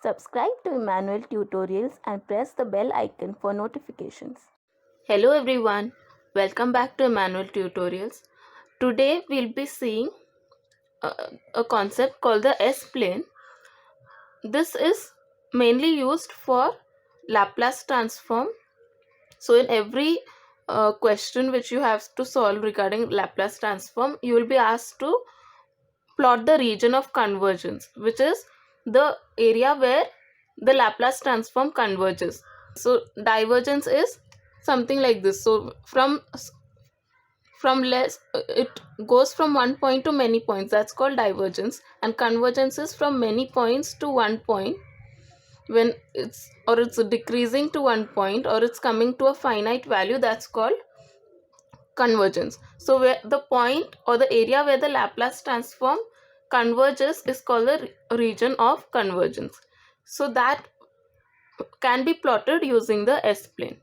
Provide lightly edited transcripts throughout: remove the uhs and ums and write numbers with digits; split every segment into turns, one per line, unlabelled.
Subscribe to Emmanuel Tutorials and press the bell icon for notifications.
Hello everyone, welcome back to Emmanuel Tutorials. Today we'll be seeing a concept called the S-plane. This is mainly used for Laplace transform. So in every question which you have to solve regarding Laplace transform, you will be asked to plot the region of convergence, which is the area where the Laplace transform converges. So divergence is something like this. So from less it goes from one point to many points, that's called divergence, and convergence is from many points to one point when it's decreasing to one point or it's coming to a finite value, that's called convergence. So where the point or the area where the Laplace transform converges is called the region of convergence. So that can be plotted using the S-plane.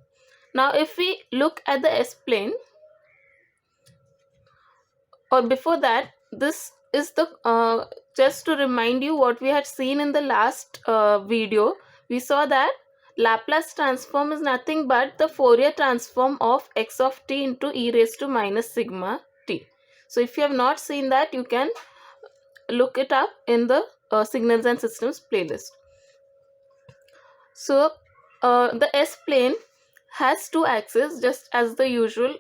Now if we look at the S-plane, or before that, this is the just to remind you what we had seen in the last video. We saw that Laplace transform is nothing but the Fourier transform of x of t into e raised to minus sigma t. So if you have not seen that, you can look it up in the signals and systems playlist. So the S-plane has two axes, just as the usual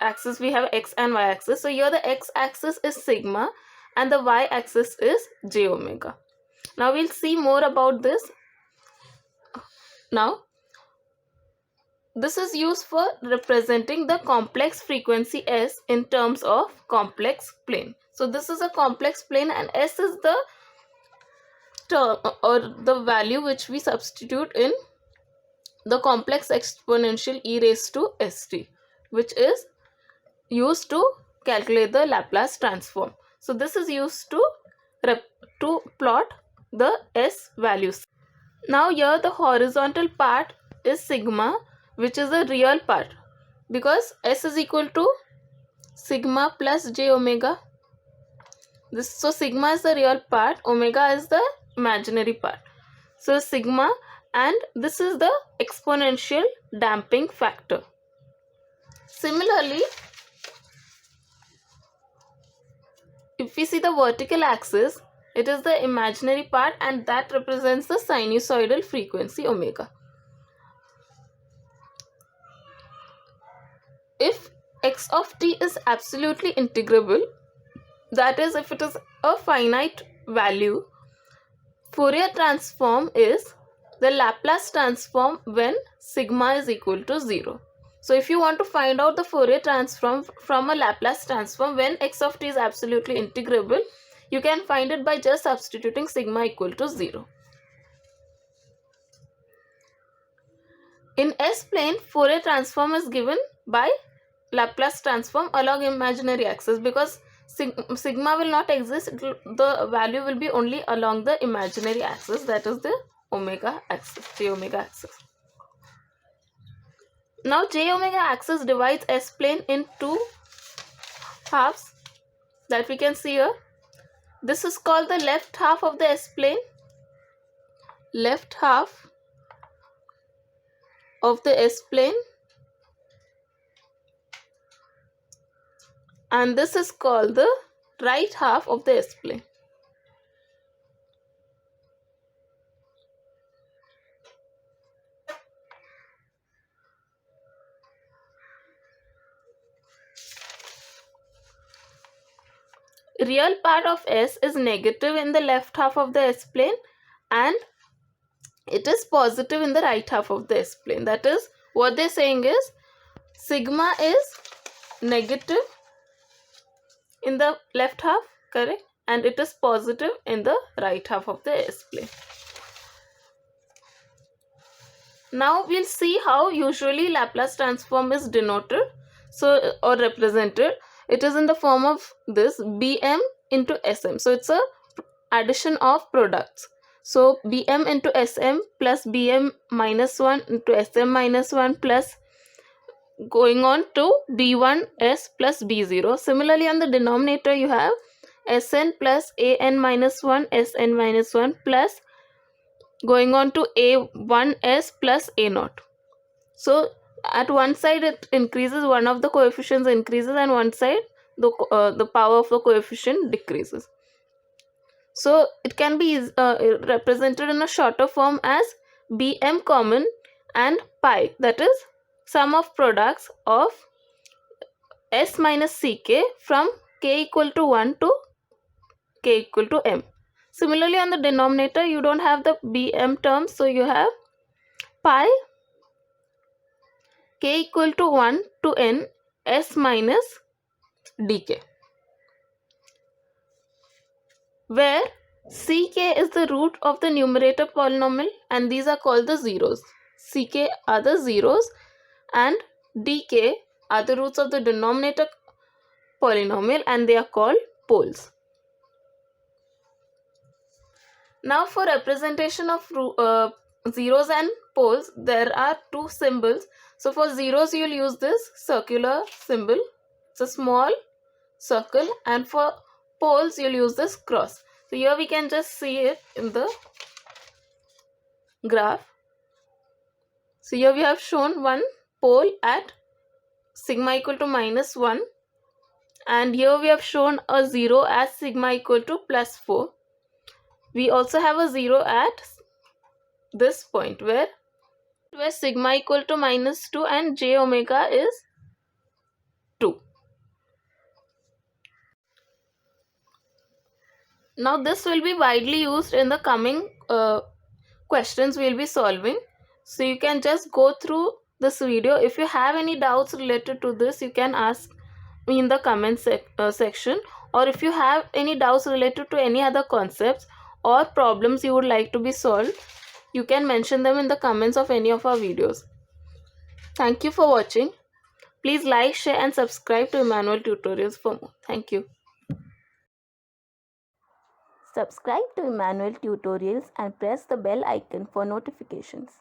axis we have x and y axis. So here the x axis is sigma and the y axis is j omega. Now we'll see more about this. Now this is used for representing the complex frequency s in terms of complex plane. So this is a complex plane and s is the term or the value which we substitute in the complex exponential e raised to st, which is used to calculate the Laplace transform. So this is used to plot the s values. Now here the horizontal part is sigma, which is the real part, because s is equal to sigma plus j omega. So sigma is the real part, omega is the imaginary part. So sigma, and this is the exponential damping factor. Similarly, if we see the vertical axis, it is the imaginary part and that represents the sinusoidal frequency omega. If x of t is absolutely integrable, that is if it is a finite value, Fourier transform is the Laplace transform when sigma is equal to 0. So if you want to find out the Fourier transform from a Laplace transform when x of t is absolutely integrable, you can find it by just substituting sigma equal to 0. In S-plane, Fourier transform is given by Laplace transform along imaginary axis, because sigma will not exist, the value will be only along the imaginary axis, that is the omega axis, j omega axis. Now j omega axis divides S-plane in two halves that we can see here. This is called the left half of the S-plane, left half of the S-plane, and this is called the right half of the S-plane. Real part of S is negative in the left half of the S-plane and it is positive in the right half of the S-plane. That is, what they're saying is sigma is negative in the left half, correct, and it is positive in the right half of the S-plane. Now we'll see how usually Laplace transform is denoted, so or represented. It is in the form of this Bm into Sm. So it's a addition of products. So Bm into Sm plus Bm minus 1 into Sm minus 1 plus going on to B1S plus B0. Similarly, on the denominator you have Sn plus An minus 1 Sn minus 1 plus going on to A1s plus A0. So at one side it increases, one of the coefficients increases, and one side the power of the coefficient decreases. So it can be represented in a shorter form as Bm common and pi, that is sum of products of S minus Ck from k equal to 1 to k equal to m. Similarly, on the denominator, you don't have the Bm terms, so you have pi k equal to 1 to n S minus dk, where Ck is the root of the numerator polynomial and these are called the zeros. Ck are the zeros and dk are the roots of the denominator polynomial and they are called poles. Now for representation of zeros and poles, there are two symbols. So for zeros you will use this circular symbol, it's a small circle, and for poles you will use this cross. So here we can just see it in the graph. So here we have shown one pole at sigma equal to -1, and here we have shown a 0 as sigma equal to +4. We also have a 0 at this point where sigma equal to -2 and j omega is 2. Now this will be widely used in the coming questions we will be solving. So you can just go through this video. If you have any doubts related to this, you can ask me in the comment section, or if you have any doubts related to any other concepts or problems you would like to be solved, you can mention them in the comments of any of our videos. Thank you for watching. Please like, share and subscribe to Emmanuel Tutorials for more. Thank you.
Subscribe to Emmanuel Tutorials and press the bell icon for notifications.